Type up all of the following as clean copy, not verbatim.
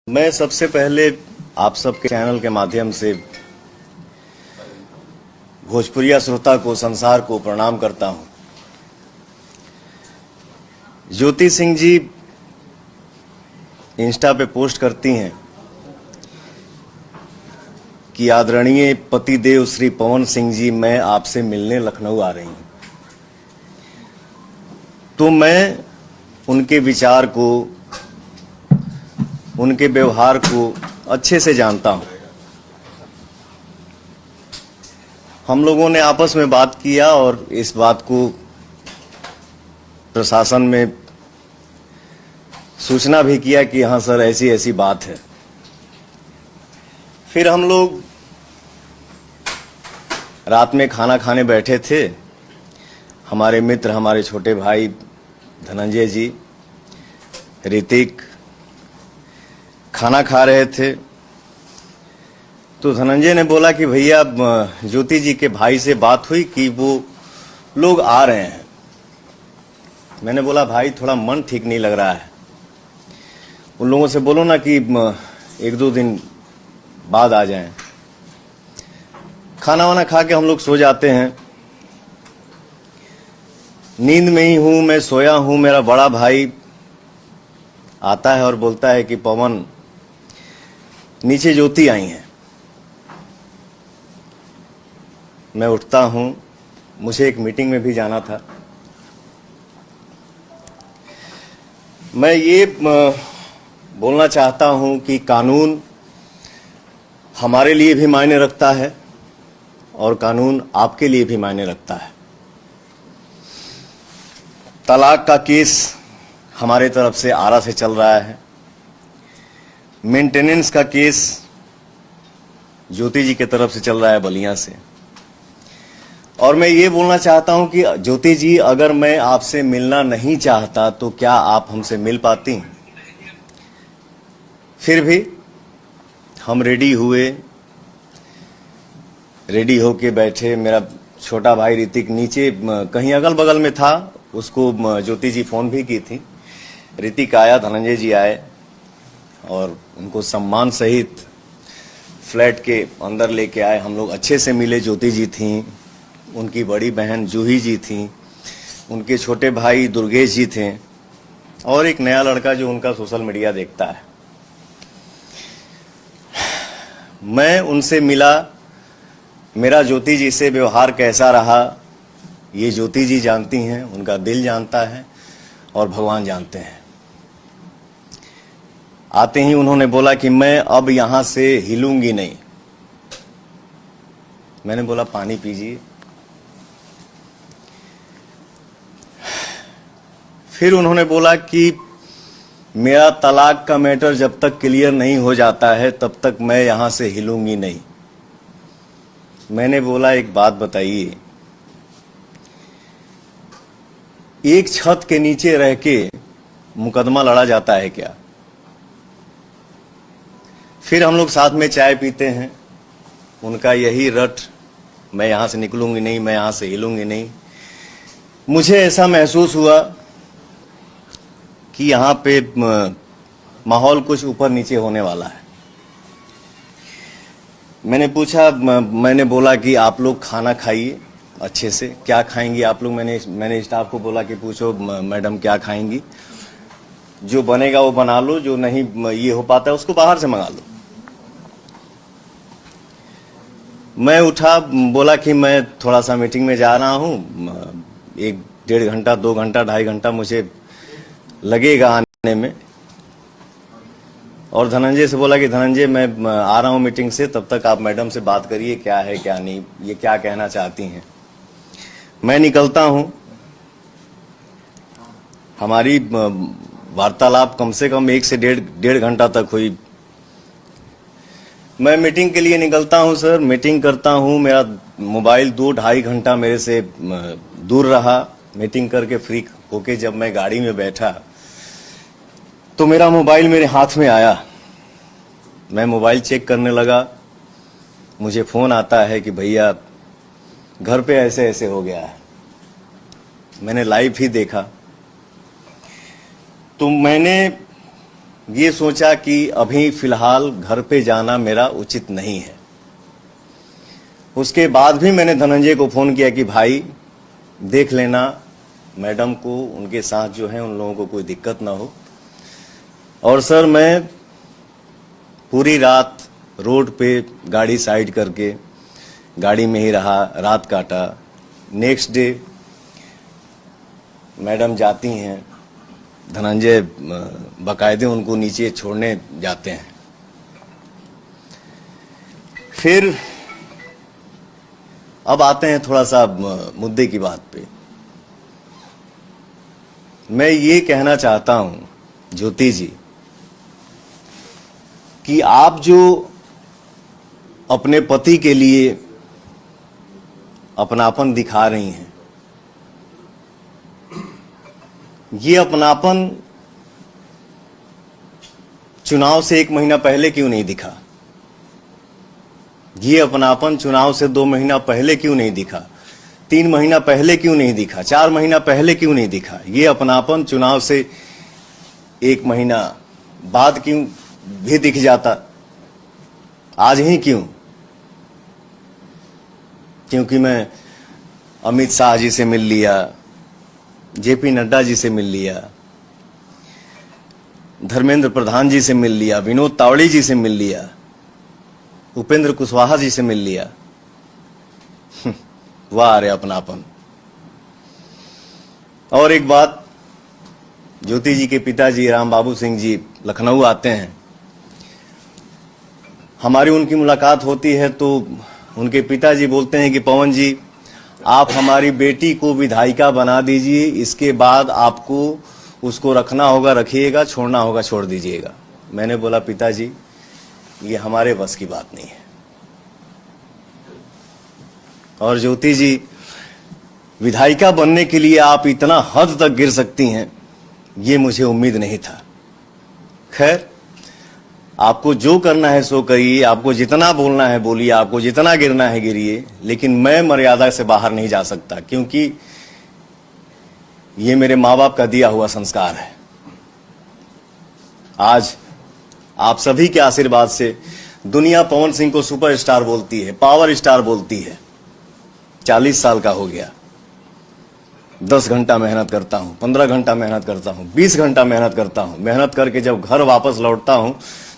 मैं सबसे पहले आप सबके चैनल के माध्यम से भोजपुरिया श्रोता को, संसार को प्रणाम करता हूं। ज्योति सिंह जी इंस्टा पे पोस्ट करती हैं कि आदरणीय पतिदेव श्री पवन सिंह जी, मैं आपसे मिलने लखनऊ आ रही हूं। तो मैं उनके विचार को, उनके व्यवहार को अच्छे से जानता हूं। हम लोगों ने आपस में बात किया और इस बात को प्रशासन में सूचना भी किया कि हाँ सर, ऐसी ऐसी बात है। फिर हम लोग रात में खाना खाने बैठे थे। हमारे मित्र, हमारे छोटे भाई धनंजय जी, ऋतिक खाना खा रहे थे। तो धनंजय ने बोला कि भैया, ज्योति जी के भाई से बात हुई कि वो लोग आ रहे हैं। मैंने बोला भाई, थोड़ा मन ठीक नहीं लग रहा है, उन लोगों से बोलो ना कि एक दो दिन बाद आ जाएं। खाना वाना खा के हम लोग सो जाते हैं। नींद में ही हूं, मैं सोया हूं। मेरा बड़ा भाई आता है और बोलता है कि पवन, नीचे ज्योति आई हैं। मैं उठता हूं, मुझे एक मीटिंग में भी जाना था। मैं ये बोलना चाहता हूं कि कानून हमारे लिए भी मायने रखता है और कानून आपके लिए भी मायने रखता है। तलाक का केस हमारे तरफ से आरा से चल रहा है। मेंटेनेंस का केस ज्योति जी की तरफ से चल रहा है, बलिया से। और मैं ये बोलना चाहता हूं कि ज्योति जी, अगर मैं आपसे मिलना नहीं चाहता तो क्या आप हमसे मिल पाती? फिर भी हम रेडी हुए, रेडी होके बैठे। मेरा छोटा भाई ऋतिक नीचे कहीं अगल बगल में था, उसको ज्योति जी फोन भी की थी। ऋतिक आया, धनंजय जी आए और उनको सम्मान सहित फ्लैट के अंदर लेके आए। हम लोग अच्छे से मिले। ज्योति जी थी, उनकी बड़ी बहन जूही जी थी, उनके छोटे भाई दुर्गेश जी थे और एक नया लड़का जो उनका सोशल मीडिया देखता है। मैं उनसे मिला। मेरा ज्योति जी से व्यवहार कैसा रहा, ये ज्योति जी जानती हैं, उनका दिल जानता है और भगवान जानते हैं। आते ही उन्होंने बोला कि मैं अब यहां से हिलूंगी नहीं। मैंने बोला पानी पीजिए। फिर उन्होंने बोला कि मेरा तलाक का मैटर जब तक क्लियर नहीं हो जाता है तब तक मैं यहां से हिलूंगी नहीं। मैंने बोला एक बात बताइए, एक छत के नीचे रह के मुकदमा लड़ा जाता है क्या? फिर हम लोग साथ में चाय पीते हैं। उनका यही रट, मैं यहां से निकलूंगी नहीं, मैं यहां से हिलूंगी नहीं। मुझे ऐसा महसूस हुआ कि यहां पे माहौल कुछ ऊपर नीचे होने वाला है। मैंने पूछा, मैंने बोला कि आप लोग खाना खाइए अच्छे से। क्या खाएंगी आप लोग? मैंने स्टाफ को बोला कि पूछो मैडम क्या खाएंगी, जो बनेगा वो बना लो, जो नहीं ये हो पाता है उसको बाहर से मंगा लो। मैं उठा, बोला कि मैं थोड़ा सा मीटिंग में जा रहा हूं, 1-1.5 घंटा, 2 घंटा, 2.5 घंटा मुझे लगेगा आने में। और धनंजय से बोला कि धनंजय, मैं आ रहा हूं मीटिंग से, तब तक आप मैडम से बात करिए क्या है क्या नहीं, ये क्या कहना चाहती हैं। मैं निकलता हूं। हमारी वार्तालाप कम से कम 1 से 1.5 घंटा तक हुई। मैं मीटिंग के लिए निकलता हूं सर, मीटिंग करता हूं। मेरा मोबाइल 2-2.5 घंटा मेरे से दूर रहा। मीटिंग करके फ्री होके जब मैं गाड़ी में बैठा तो मेरा मोबाइल मेरे हाथ में आया। मैं मोबाइल चेक करने लगा। मुझे फोन आता है कि भैया घर पे ऐसे ऐसे हो गया है। मैंने लाइव ही देखा। तो मैंने ये सोचा कि अभी फिलहाल घर पे जाना मेरा उचित नहीं है। उसके बाद भी मैंने धनंजय को फोन किया कि भाई देख लेना मैडम को, उनके साथ जो है उन लोगों को कोई दिक्कत ना हो। और सर मैं पूरी रात रोड पे गाड़ी साइड करके गाड़ी में ही रहा, रात काटा। नेक्स्ट डे मैडम जाती हैं, धनंजय बाकायदे उनको नीचे छोड़ने जाते हैं। फिर अब आते हैं थोड़ा सा मुद्दे की बात पे। मैं ये कहना चाहता हूं ज्योति जी कि आप जो अपने पति के लिए अपनापन दिखा रही हैं, ये अपनापन चुनाव से 1 महीना पहले क्यों नहीं दिखा? ये अपनापन चुनाव से 2 महीना पहले क्यों नहीं दिखा? 3 महीना पहले क्यों नहीं दिखा? 4 महीना पहले क्यों नहीं दिखा? ये अपनापन चुनाव से 1 महीना बाद क्यों भी दिख जाता? आज ही क्यों? क्योंकि मैं अमित शाह जी से मिल लिया, जेपी नड्डा जी से मिल लिया, धर्मेंद्र प्रधान जी से मिल लिया, विनोद तावड़े जी से मिल लिया, उपेंद्र कुशवाहा जी से मिल लिया। वाह रे अपनापन। और एक बात, ज्योति जी के पिताजी राम बाबू सिंह जी लखनऊ आते हैं, हमारी उनकी मुलाकात होती है तो उनके पिताजी बोलते हैं कि पवन जी आप हमारी बेटी को विधायिका बना दीजिए, इसके बाद आपको उसको रखना होगा रखिएगा, छोड़ना होगा छोड़ दीजिएगा। मैंने बोला पिताजी ये हमारे बस की बात नहीं है। और ज्योति जी विधायिका बनने के लिए आप इतना हद तक गिर सकती हैं, ये मुझे उम्मीद नहीं था। खैर आपको जो करना है सो करिए, आपको जितना बोलना है बोलिए, आपको जितना गिरना है गिरिए, लेकिन मैं मर्यादा से बाहर नहीं जा सकता, क्योंकि ये मेरे माँ बाप का दिया हुआ संस्कार है। आज आप सभी के आशीर्वाद से दुनिया पवन सिंह को सुपरस्टार बोलती है, पावर स्टार बोलती है। 40 साल का हो गया, 10 घंटा मेहनत करता हूं, 15 घंटा मेहनत करता हूं, 20 घंटा मेहनत करता हूं। मेहनत करके जब घर वापस लौटता हूं,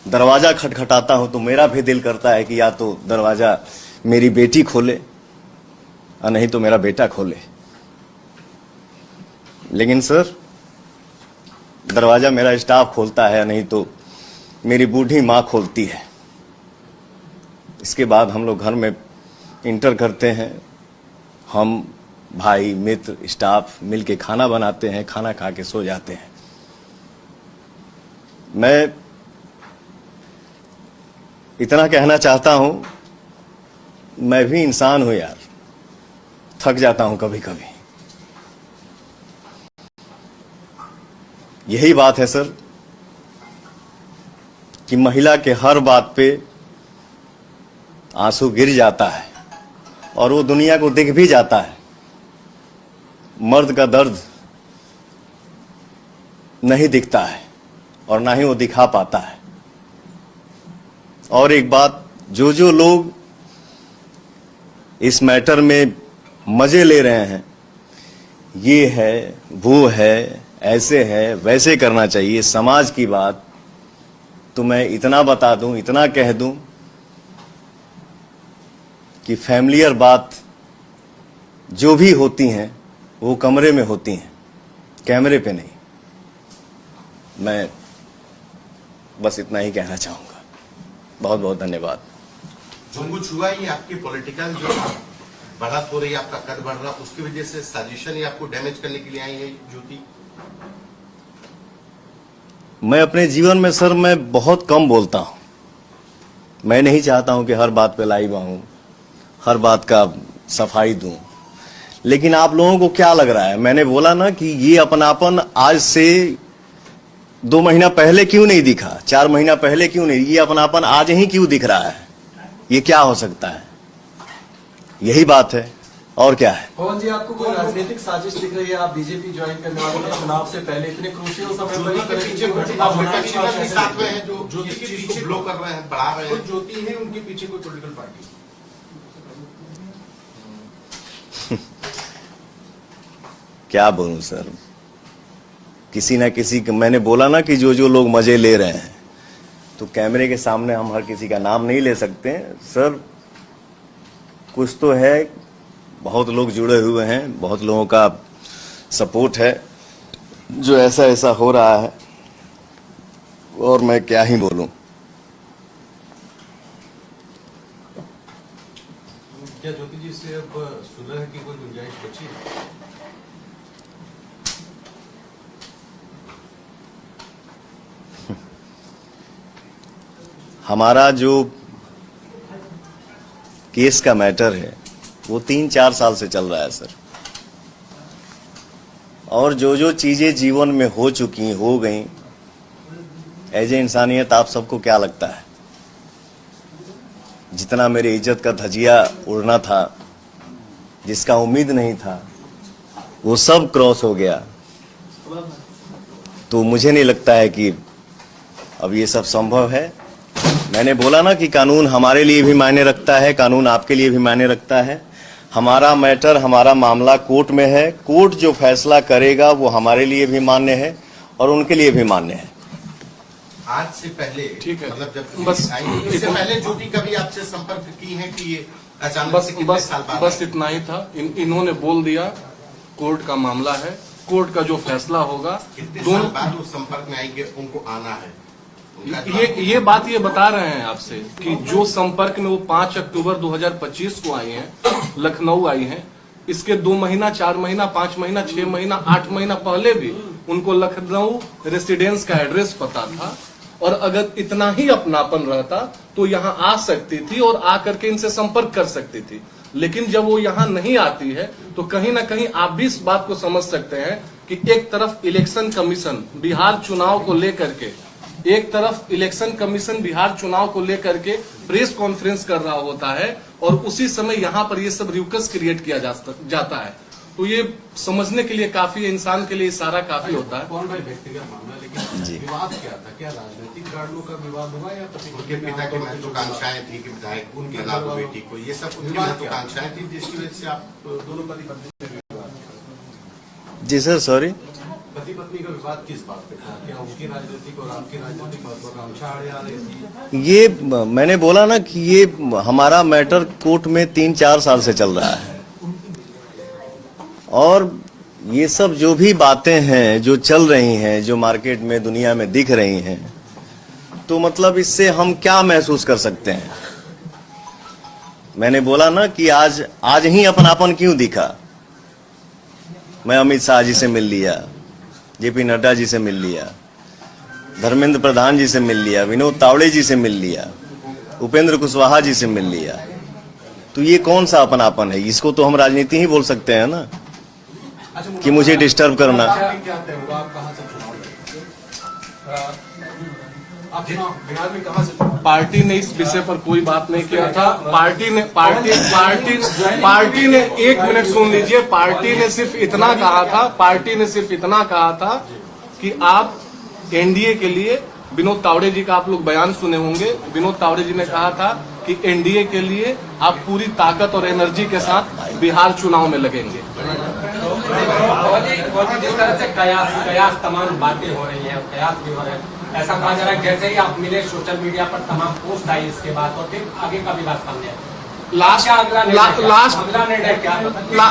दरवाजा खटखटाता हूं तो मेरा भी दिल करता है कि या तो दरवाजा मेरी बेटी खोले और नहीं तो मेरा बेटा खोले। लेकिन सर दरवाजा मेरा स्टाफ खोलता है, नहीं तो मेरी बूढ़ी मां खोलती है। इसके बाद हम लोग घर में इंटर करते हैं, हम भाई मित्र स्टाफ मिलके खाना बनाते हैं, खाना खा के सो जाते हैं। मैं इतना कहना चाहता हूं, मैं भी इंसान हूं यार, थक जाता हूं कभी कभी। यही बात है सर कि महिला के हर बात पे आंसू गिर जाता है और वो दुनिया को दिख भी जाता है। मर्द का दर्द नहीं दिखता है और ना ही वो दिखा पाता है। और एक बात, जो लोग इस मैटर में मजे ले रहे हैं, ये है वो है, ऐसे है वैसे करना चाहिए, समाज की बात, तो मैं इतना बता दूं, इतना कह दूं कि फैमिलियर बात जो भी होती हैं वो कमरे में होती हैं, कैमरे पे नहीं। मैं बस इतना ही कहना चाहूंगा। बहुत बहुत धन्यवाद। जो कुछ हुआ ये आपकी पॉलिटिकल जो बढ़त हो रही है, आपका कद बढ़ रहा, उसकी वजह से साजिशन ही आपको डैमेज करने के लिए आई है ज्योति? मैं अपने जीवन में सर मैं बहुत कम बोलता हूं। मैं नहीं चाहता हूं कि हर बात पे लाइव आऊं, हर बात का सफाई दूं। लेकिन आप लोगों को क्या लग रहा है? मैंने बोला ना कि ये अपनापन आज से 2 महीना पहले क्यों नहीं दिखा, 4 महीना पहले क्यों नहीं, ये अपनापन आज ही क्यों दिख रहा है? ये क्या हो सकता है? यही बात है और क्या है। पवन जी, आपको कोई राजनीतिक साजिश दिख रही है? आप बीजेपी ज्वाइन करने वाले हैं चुनाव से पहले, इतने क्रूशियल समय पर ज्योति इस के तरह की पीछे घटना आप होना विपक्षी दल के साथ में हैं, जो ज्योति इस के चीज पीछे को ब्लो कर रहे हैं, बढ़ा रहे जो हैं। ज्योति है उनके पीछे कोई पॉलिटिकल पार्टी क्या बोलूं सर, किसी ना किसी मैंने बोला ना कि जो जो लोग मजे ले रहे हैं, तो कैमरे के सामने हम हर किसी का नाम नहीं ले सकते हैं सर। कुछ तो है, बहुत लोग जुड़े हुए हैं, बहुत लोगों का सपोर्ट है, जो ऐसा ऐसा हो रहा है, और मैं क्या ही बोलूं। क्या ज्योति जी से अब सुलह की कोई गुंजाइश बची है? हमारा जो केस का मैटर है वो 3-4 साल से चल रहा है सर, और जो जो चीजें जीवन में हो चुकी हो गई, एज ए इंसानियत आप सबको क्या लगता है, जितना मेरी इज्जत का धजिया उड़ना था, जिसका उम्मीद नहीं था, वो सब क्रॉस हो गया। तो मुझे नहीं लगता है कि अब ये सब संभव है। मैंने बोला ना कि कानून हमारे लिए भी मायने रखता है, कानून आपके लिए भी मायने रखता है। हमारा मैटर, हमारा मामला कोर्ट में है, कोर्ट जो फैसला करेगा वो हमारे लिए भी मान्य है और उनके लिए भी मान्य है। आज से पहले, ठीक है, मतलब जब बस इससे पहले ज्योति कभी आपसे संपर्क की है कि ये अचानक से कितने साल बाद? बस इतना ही था। इन्होंने बोल दिया कोर्ट का मामला है, कोर्ट का जो फैसला होगा, कितने साल बाद वो संपर्क में आएंगे, उनको आना है? ये बात ये बता रहे हैं आपसे कि जो संपर्क में वो 5 अक्टूबर 2025 को आई हैं, लखनऊ आई हैं, इसके 2 महीना, 4 महीना, 5 महीना, 6 महीना, 8 महीना पहले भी उनको लखनऊ रेसिडेंस का एड्रेस पता था, और अगर इतना ही अपनापन रहता तो यहाँ आ सकती थी और आकर के इनसे संपर्क कर सकती थी। लेकिन जब वो यहाँ नहीं आती है तो कहीं ना कहीं आप भी इस बात को समझ सकते हैं कि एक तरफ इलेक्शन कमीशन बिहार चुनाव को लेकर के, एक तरफ इलेक्शन कमीशन बिहार चुनाव को लेकर के प्रेस कॉन्फ्रेंस कर रहा होता है, और उसी समय यहाँ पर ये सब रिउकस क्रिएट किया जाता है। तो ये समझने के लिए काफी, इंसान के लिए इशारा काफी होता है। कौन भाई व्यक्तिगत मामला, लेकिन विवाद क्या था? क्या राजनीतिक कारणों का विवाद हुआ या उनके पिता की महत्वाकांक्षाएं थी कि विधायक उनके नाम बेटी को, ये सब उनकी महत्वाकांक्षाएं थी, जिसकी वजह से आप दोनों पति पत्नी में विवाद? जी सर, सॉरी, पति पत्नी का विवाद किस बात पे था? क्या उनकी राजनीतिक और आपकी राजनीतिक महत्वाकांक्षा आड़े आ रही थी? ये मैंने बोला ना कि ये हमारा मैटर कोर्ट में 3-4 साल से चल रहा है, और ये सब जो भी बातें हैं जो चल रही हैं, जो मार्केट में, दुनिया में दिख रही हैं, तो मतलब इससे हम क्या महसूस कर सकते हैं। मैंने बोला ना कि आज ही अपनापन क्यों दिखा। मैं अमित शाह जी से मिल लिया, जेपी नड्डा जी से मिल लिया, धर्मेंद्र प्रधान जी से मिल लिया, विनोद तावड़े जी से मिल लिया, उपेंद्र कुशवाहा जी से मिल लिया। तो ये कौन सा अपनापन है? इसको तो हम राजनीति ही बोल सकते हैं ना, कि मुझे डिस्टर्ब करना। क्या तय हुआ? आप कहाँ से चुनाव लड़ेंगे? आप चुनाव बिहार में कहाँ से? पार्टी ने इस विषय पर कोई बात नहीं किया था। पार्टी ने 1 मिनट सुन लीजिए, पार्टी ने सिर्फ इतना कहा था कि आप एनडीए के लिए, विनोद तावड़े जी का आप लोग बयान सुने होंगे, विनोद तावड़े जी ने कहा था कि एनडीए के लिए आप पूरी ताकत और एनर्जी के साथ बिहार चुनाव में लगेंगे। जिस तरह से कयास तमाम बातें हो रही है, कयास भी हो रहे हैं, ऐसा कहा जा रहा है जैसे ही आप मिले सोशल मीडिया पर तमाम पोस्ट आई इसके बाद, और फिर आगे का भी बात सामने आया। अगला निर्णय क्या?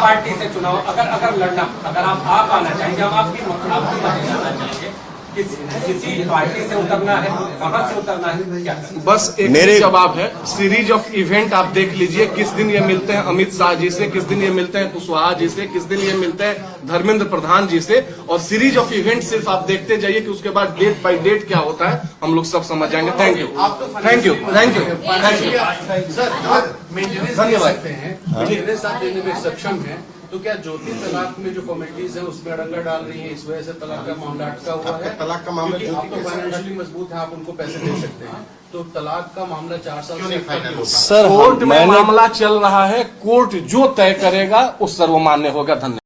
पार्टी से चुनाव अगर लड़ना, अगर आप आना चाहेंगे, हम आपकी मदद करना चाहेंगे, किसी पार्टी से उतरना है, कहां से उतरना है, क्या? बस एक मेरे जवाब है, सीरीज ऑफ इवेंट आप देख लीजिए, किस दिन ये मिलते हैं अमित शाह जी से, किस दिन ये मिलते हैं कुशवाहा जी से, किस दिन ये मिलते हैं धर्मेंद्र प्रधान जी से, और सीरीज ऑफ इवेंट सिर्फ आप देखते जाइए कि उसके बाद डेट बाय डेट क्या होता है, हम लोग सब समझ जाएंगे। Thank you, thank you, thank you, thank you, धन्यवाद। मेंटेनेंस देने में सक्षम है, तो क्या ज्योति तलाक में जो कमेटीज है उसमें अड़ंगा डाल रही है, इस वजह से तलाक का मामला अटका हुआ आपका है? तलाक का मामला क्योंकि ज्योति आप तो के साथ फाइनेंशियली मजबूत है, आप उनको पैसे दे सकते हैं, तो तलाक का मामला 4 साल क्यों से नहीं अटका फाइनल क्यों? होता? सर कोर्ट में मैंने मामला चल रहा है, कोर्ट जो तय करेगा वो सर्वमान्य होगा। धन्यवाद।